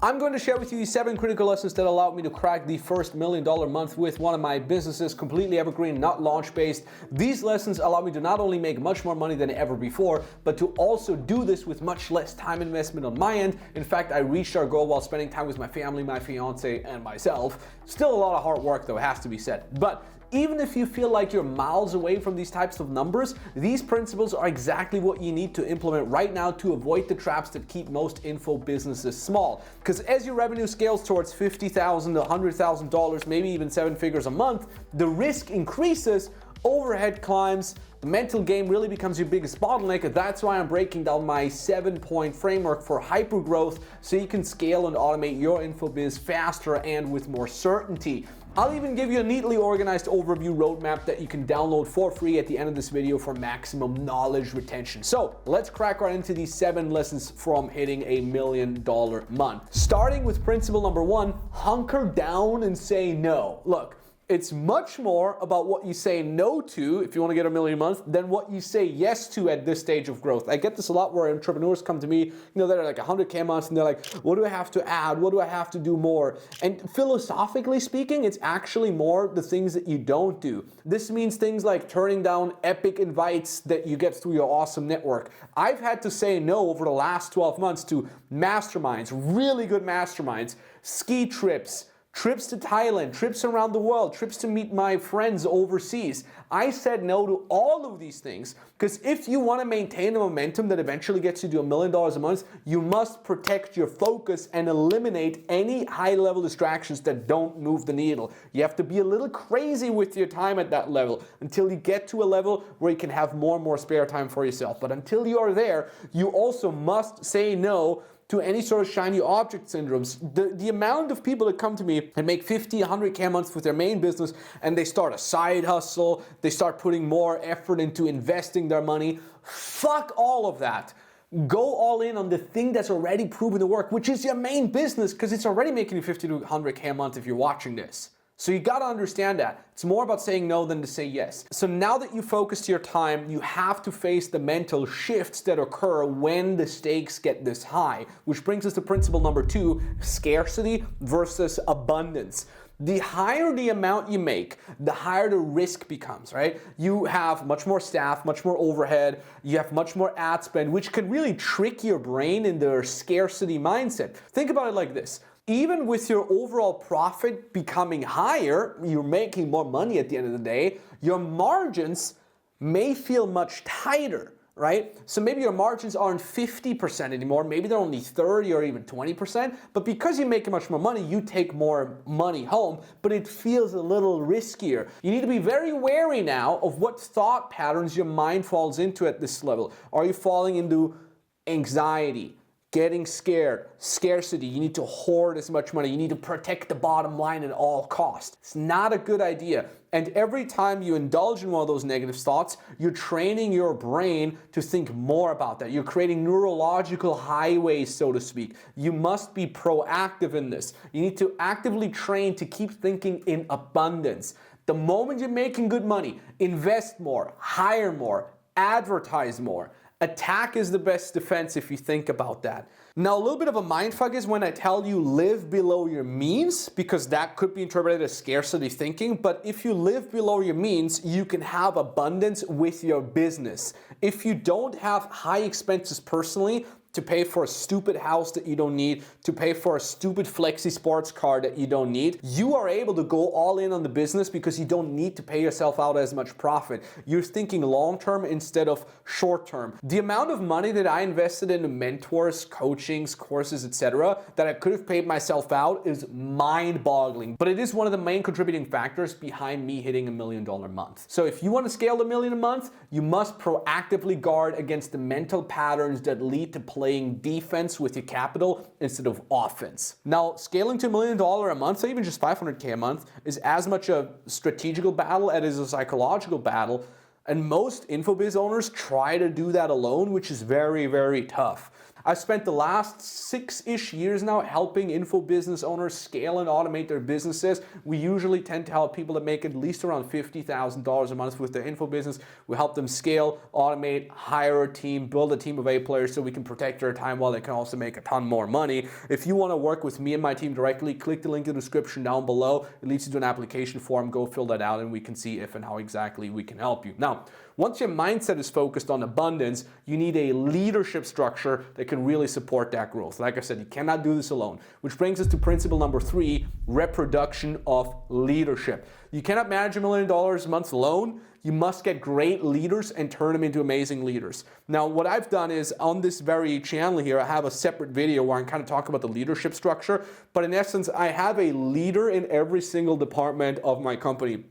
I'm going to share with you the 7 critical lessons that allowed me to crack the first $1 million month with one of my businesses, completely evergreen, not launch-based. These lessons allow me to not only make much more money than ever before, but to also do this with much less time investment on my end. In fact, I reached our goal while spending time with my family, my fiance, and myself. Still a lot of hard work though, has to be said. But even if you feel like you're miles away from these types of numbers, these principles are exactly what you need to implement right now to avoid the traps that keep most info businesses small. Because as your revenue scales towards $50,000 to $100,000, maybe even 7 figures a month, the risk increases, overhead climbs, the mental game really becomes your biggest bottleneck. That's why I'm breaking down my 7-point framework for hypergrowth so you can scale and automate your info biz faster and with more certainty. I'll even give you a neatly organized overview roadmap that you can download for free at the end of this video for maximum knowledge retention. So let's crack right into these 7 lessons from hitting $1 million month. Starting with principle number 1, hunker down and say no. Look, it's much more about what you say no to if you want to get $1 million a month than what you say yes to at this stage of growth. I get this a lot where entrepreneurs come to me, that are like 100K months, and they're like, what do I have to add? What do I have to do more? And philosophically speaking, it's actually more the things that you don't do. This means things like turning down epic invites that you get through your awesome network. I've had to say no over the last 12 months to masterminds, really good masterminds, ski trips, trips to Thailand, trips around the world, trips to meet my friends overseas. I said no to all of these things because if you want to maintain a momentum that eventually gets you to $1 million a month, you must protect your focus and eliminate any high-level distractions that don't move the needle. You have to be a little crazy with your time at that level until you get to a level where you can have more and more spare time for yourself. But until you are there, you also must say no to any sort of shiny object syndromes. The amount of people that come to me and make 50, 100K a month with their main business and they start a side hustle, they start putting more effort into investing their money, fuck all of that. Go all in on the thing that's already proven to work, which is your main business because it's already making you 50 to 100K a month if you're watching this. So you gotta understand that. It's more about saying no than to say yes. So now that you focused your time, you have to face the mental shifts that occur when the stakes get this high, which brings us to principle number 2, scarcity versus abundance. The higher the amount you make, the higher the risk becomes, right? You have much more staff, much more overhead, you have much more ad spend, which can really trick your brain into a scarcity mindset. Think about it like this. Even with your overall profit becoming higher, you're making more money at the end of the day, your margins may feel much tighter, right? So maybe your margins aren't 50% anymore, maybe they're only 30 or even 20%, but because you make much more money, you take more money home, but it feels a little riskier. You need to be very wary now of what thought patterns your mind falls into at this level. Are you falling into anxiety? Getting scared, scarcity, you need to hoard as much money, you need to protect the bottom line at all costs. It's not a good idea. And every time you indulge in one of those negative thoughts, you're training your brain to think more about that. You're creating neurological highways, so to speak. You must be proactive in this. You need to actively train to keep thinking in abundance. The moment you're making good money, invest more, hire more, advertise more. Attack is the best defense if you think about that. Now, a little bit of a mindfuck is when I tell you live below your means, because that could be interpreted as scarcity thinking, but if you live below your means, you can have abundance with your business. If you don't have high expenses personally, to pay for a stupid house that you don't need, to pay for a stupid flexi sports car that you don't need, you are able to go all in on the business because you don't need to pay yourself out as much profit. You're thinking long-term instead of short-term. The amount of money that I invested into mentors, coachings, courses, etc., that I could have paid myself out is mind-boggling. But it is one of the main contributing factors behind me hitting $1 million a month. So if you want to scale to $1 million a month, you must proactively guard against the mental patterns that lead to playing defense with your capital instead of offense. Now, scaling to $1 million a month, or even just 500K a month, is as much a strategical battle as it is a psychological battle. And most InfoBiz owners try to do that alone, which is very, very tough. I've spent the last 6-ish years now helping info business owners scale and automate their businesses. We usually tend to help people that make at least around $50,000 a month with their info business. We help them scale, automate, hire a team, build a team of A players so we can protect their time while they can also make a ton more money. If you want to work with me and my team directly, click the link in the description down below. It leads you to an application form. Go fill that out and we can see if and how exactly we can help you. Now, once your mindset is focused on abundance, you need a leadership structure that can really support that growth. Like I said, you cannot do this alone, which brings us to principle number 3, reproduction of leadership. You cannot manage $1 million a month alone. You must get great leaders and turn them into amazing leaders. Now, what I've done is on this very channel here, I have a separate video where I'm kind of talking about the leadership structure, but in essence, I have a leader in every single department of my company.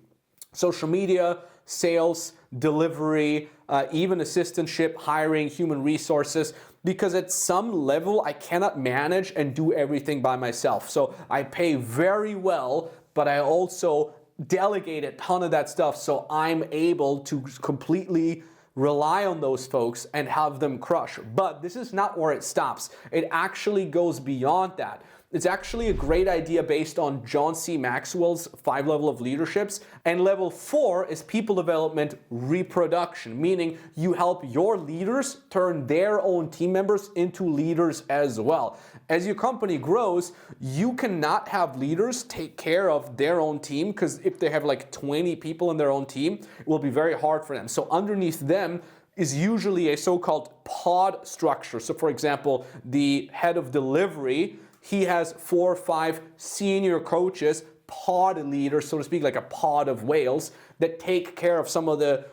Social media, sales, delivery, even assistantship, hiring, human resources, because at some level I cannot manage and do everything by myself. So I pay very well, but I also delegate a ton of that stuff so I'm able to completely rely on those folks and have them crush. But this is not where it stops. It actually goes beyond that. It's actually a great idea based on John C. Maxwell's 5 level of leaderships. And level 4 is people development reproduction, meaning you help your leaders turn their own team members into leaders as well. As your company grows, you cannot have leaders take care of their own team, because if they have like 20 people in their own team, it will be very hard for them. So underneath them is usually a so-called pod structure. So for example, the head of delivery, he has 4 or 5 senior coaches, pod leaders, so to speak, like a pod of whales, that take care of some of the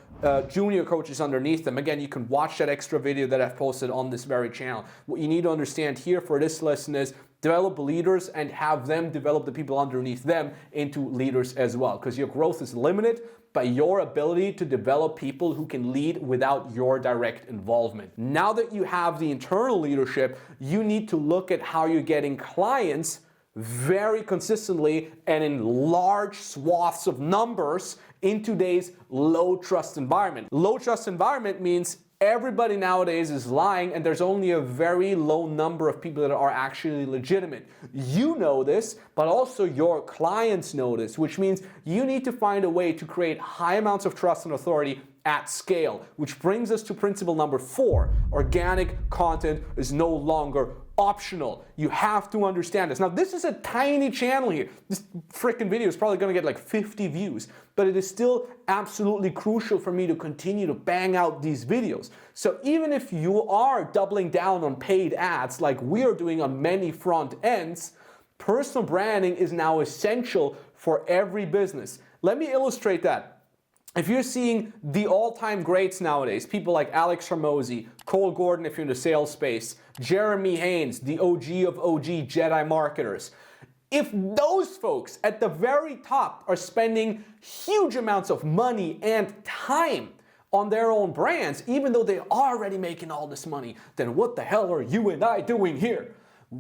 junior coaches underneath them. Again, you can watch that extra video that I've posted on this very channel. What you need to understand here for this lesson is develop leaders and have them develop the people underneath them into leaders as well, because your growth is limited by your ability to develop people who can lead without your direct involvement. Now that you have the internal leadership, you need to look at how you're getting clients very consistently and in large swaths of numbers in today's low trust environment. Low trust environment means everybody nowadays is lying and there's only a very low number of people that are actually legitimate. You know this, but also your clients know this, which means you need to find a way to create high amounts of trust and authority at scale, which brings us to principle number 4. Organic content is no longer optional. You have to understand this. Now, this is a tiny channel here. This freaking video is probably going to get like 50 views, but it is still absolutely crucial for me to continue to bang out these videos. So even if you are doubling down on paid ads like we are doing on many front ends, personal branding is now essential for every business. Let me illustrate that. If you're seeing the all-time greats nowadays, people like Alex Hormozy, Cole Gordon if you're in the sales space, Jeremy Haynes, the OG of OG Jedi marketers, if those folks at the very top are spending huge amounts of money and time on their own brands, even though they're already making all this money, then what the hell are you and I doing here?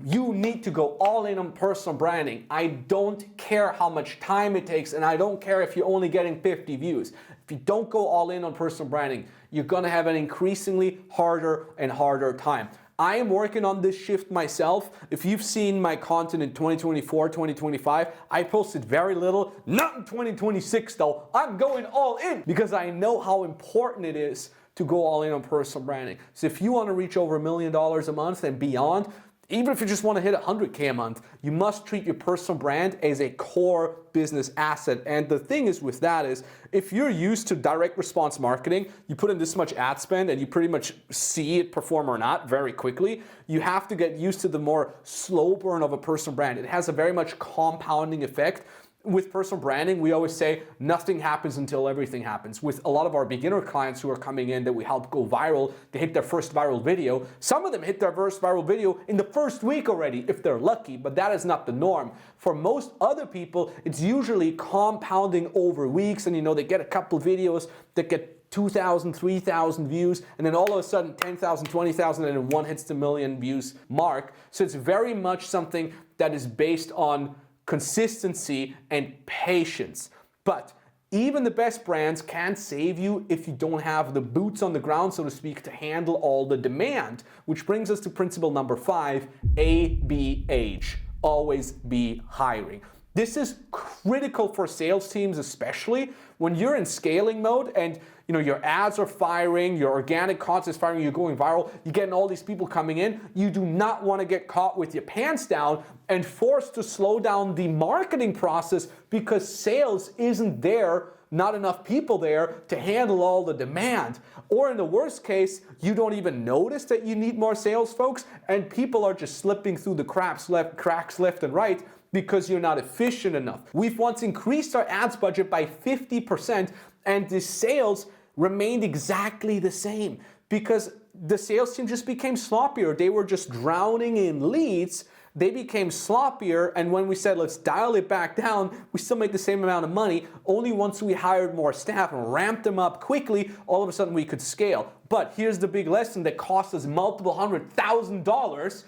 You need to go all in on personal branding. I don't care how much time it takes, and I don't care if you're only getting 50 views. If you don't go all in on personal branding, you're gonna have an increasingly harder and harder time. I am working on this shift myself. If you've seen my content in 2024, 2025, I posted very little. Not in 2026 though. I'm going all in because I know how important it is to go all in on personal branding. So if you want to reach over $1 million a month and beyond, even if you just want to hit 100K a month, you must treat your personal brand as a core business asset. And the thing is with that is, if you're used to direct response marketing, you put in this much ad spend and you pretty much see it perform or not very quickly. You have to get used to the more slow burn of a personal brand. It has a very much compounding effect. With personal branding, we always say nothing happens until everything happens. With a lot of our beginner clients who are coming in that we help go viral, they hit their first viral video. Some of them hit their first viral video in the first week already, if they're lucky, but that is not the norm. For most other people, it's usually compounding over weeks, and they get a couple videos that get 2,000, 3,000 views, and then all of a sudden 10,000, 20,000, and then one hits the million views mark. So it's very much something that is based on consistency and patience. But Even the best brands can't save you if you don't have the boots on the ground, so to speak, to handle all the demand. Which brings us to principle number 5, ABH. Always be hiring. This is critical for sales teams, especially when you're in scaling mode and your ads are firing, your organic content is firing, you're going viral, you're getting all these people coming in. You do not want to get caught with your pants down and forced to slow down the marketing process because sales isn't there, not enough people there to handle all the demand. Or in the worst case, you don't even notice that you need more sales folks and people are just slipping through the cracks left and right because you're not efficient enough. We've once increased our ads budget by 50% and the sales remained exactly the same because the sales team just became sloppier. They were just drowning in leads. They became sloppier, and when we said let's dial it back down, we still made the same amount of money. Only once we hired more staff and ramped them up quickly, all of a sudden we could scale. But here's the big lesson that cost us multiple $100,000.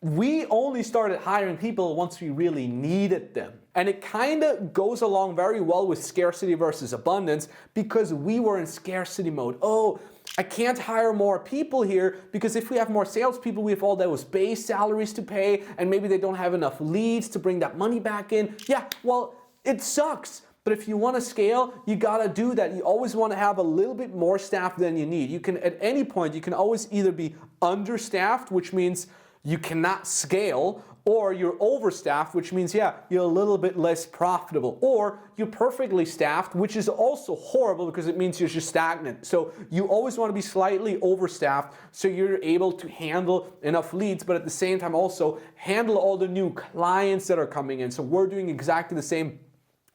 We only started hiring people once we really needed them. And it kind of goes along very well with scarcity versus abundance because we were in scarcity mode. Oh, I can't hire more people here because if we have more salespeople, we have all those base salaries to pay and maybe they don't have enough leads to bring that money back in. Yeah, well, it sucks. But if you want to scale, you got to do that. You always want to have a little bit more staff than you need. You can, at any point, you can always either be understaffed, which means you cannot scale, or you're overstaffed, which means, yeah, you're a little bit less profitable, or you're perfectly staffed, which is also horrible because it means you're just stagnant. So you always want to be slightly overstaffed so you're able to handle enough leads, but at the same time also handle all the new clients that are coming in. So we're doing exactly the same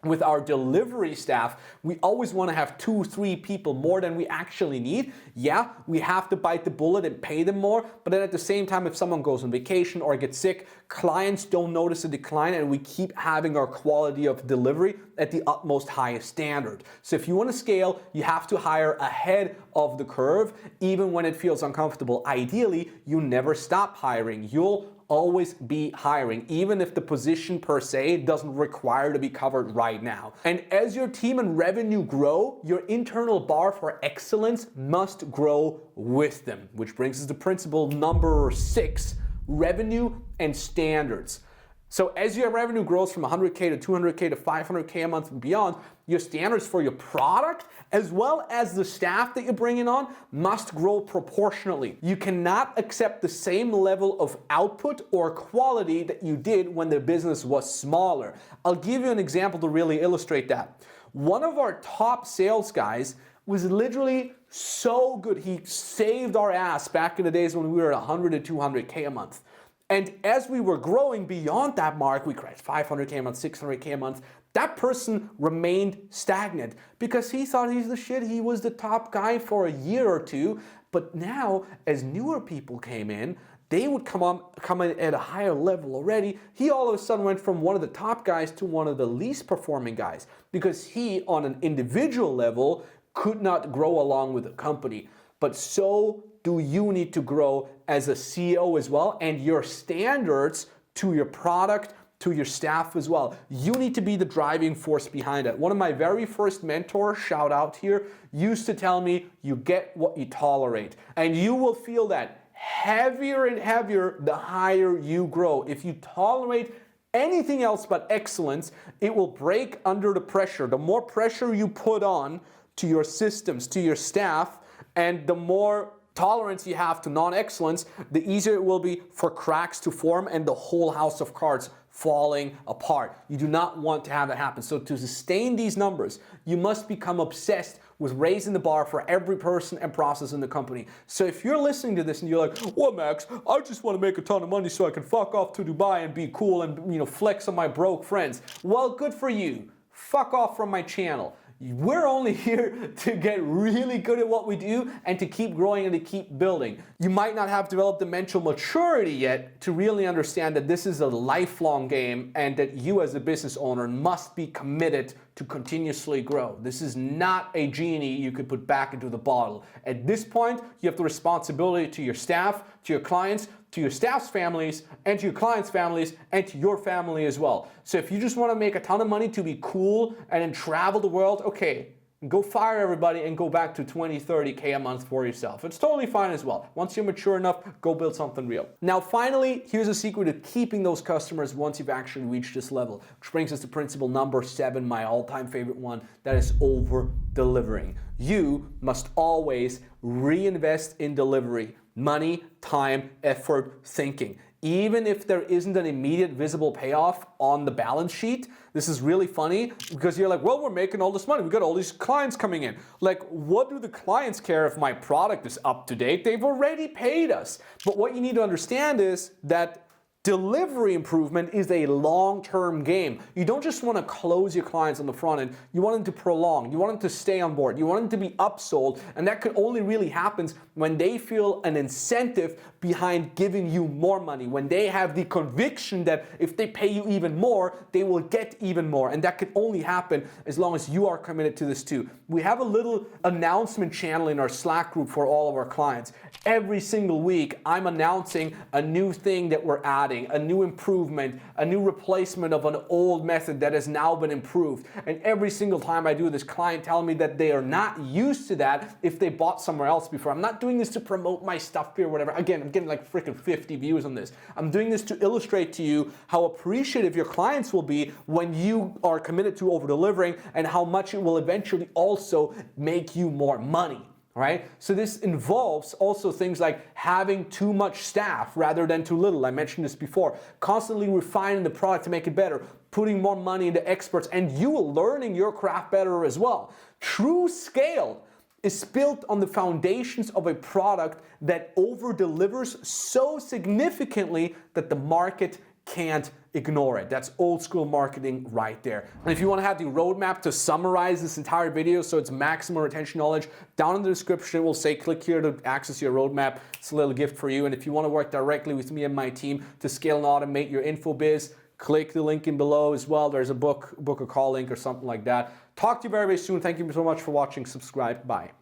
with our delivery staff. We always want to have 2-3 people more than we actually need. Yeah, we have to bite the bullet and pay them more, but then at the same time, if someone goes on vacation or gets sick, clients don't notice a decline and we keep having our quality of delivery at the utmost highest standard. So if you want to scale, you have to hire ahead of the curve, even when it feels uncomfortable. Ideally, you never stop hiring. You'll always be hiring, even if the position per se doesn't require to be covered right now. And as your team and revenue grow, your internal bar for excellence must grow with them, which brings us to principle number 6, revenue and standards. So as your revenue grows from 100K to 200K to 500K a month and beyond, your standards for your product as well as the staff that you're bringing on must grow proportionally. You cannot accept the same level of output or quality that you did when the business was smaller. I'll give you an example to really illustrate that. One of our top sales guys was literally so good. He saved our ass back in the days when we were at 100 to 200K a month. And as we were growing beyond that mark, we cracked 500K a month, 600K a month. That person remained stagnant because he thought he's the shit. He was the top guy for a year or two. But now, as newer people came in, they would come in at a higher level already. He all of a sudden went from one of the top guys to one of the least performing guys because he, on an individual level, could not grow along with the company. But so do you need to grow as a CEO as well, and your standards to your product, to your staff as well. You need to be the driving force behind it. One of my very first mentors, shout out here, used to tell me, you get what you tolerate. And you will feel that heavier and heavier the higher you grow. If you tolerate anything else but excellence, it will break under the pressure. The more pressure you put on to your systems, to your staff, and the more tolerance you have to non-excellence, the easier it will be for cracks to form and the whole house of cards falling apart. You do not want to have that happen. So to sustain these numbers, you must become obsessed with raising the bar for every person and process in the company. So if you're listening to this and you're like, well, Max, I just want to make a ton of money so I can fuck off to Dubai and be cool and flex on my broke friends. Well, good for you. Fuck off from my channel. We're only here to get really good at what we do and to keep growing and to keep building. You might not have developed the mental maturity yet to really understand that this is a lifelong game and that you as a business owner must be committed to continuously grow. This is not a genie you could put back into the bottle. At this point, you have the responsibility to your staff, to your clients, to your staff's families, and to your clients' families, and to your family as well. So if you just want to make a ton of money to be cool and then travel the world, okay, go fire everybody and go back to 20, 30K a month for yourself. It's totally fine as well. Once you're mature enough, go build something real. Now, finally, here's a secret to keeping those customers once you've actually reached this level, which brings us to principle number 7, my all-time favorite one, that is over-delivering. You must always reinvest in delivery. Money, time, effort, thinking. Even if there isn't an immediate visible payoff on the balance sheet, this is really funny because you're like, well, we're making all this money. We've got all these clients coming in. Like, what do the clients care if my product is up to date? They've already paid us. But what you need to understand is that delivery improvement is a long-term game. You don't just want to close your clients on the front end. You want them to prolong. You want them to stay on board. You want them to be upsold. And that could only really happen when they feel an incentive behind giving you more money, when they have the conviction that if they pay you even more, they will get even more. And that could only happen as long as you are committed to this too. We have a little announcement channel in our Slack group for all of our clients. Every single week, I'm announcing a new thing that we're adding, a new improvement, a new replacement of an old method that has now been improved. And every single time I do this, client tell me that they are not used to that if they bought somewhere else before. I'm not doing this to promote my stuff here or whatever. Again, I'm getting like freaking 50 views on this. I'm doing this to illustrate to you how appreciative your clients will be when you are committed to over-delivering and how much it will eventually also make you more money. All right, so this involves also things like having too much staff rather than too little. I mentioned this before. Constantly refining the product to make it better, putting more money into experts, and you learning your craft better as well. True scale is built on the foundations of a product that over-delivers so significantly that the market can't ignore it. That's old school marketing right there. And if you want to have the roadmap to summarize this entire video so it's maximum retention knowledge, down in the description it will say click here to access your roadmap. It's a little gift for you. And if you want to work directly with me and my team to scale and automate your info biz, click the link in below as well. There's a book a call link or something like that. Talk to you very, very soon. Thank you so much for watching. Subscribe. Bye.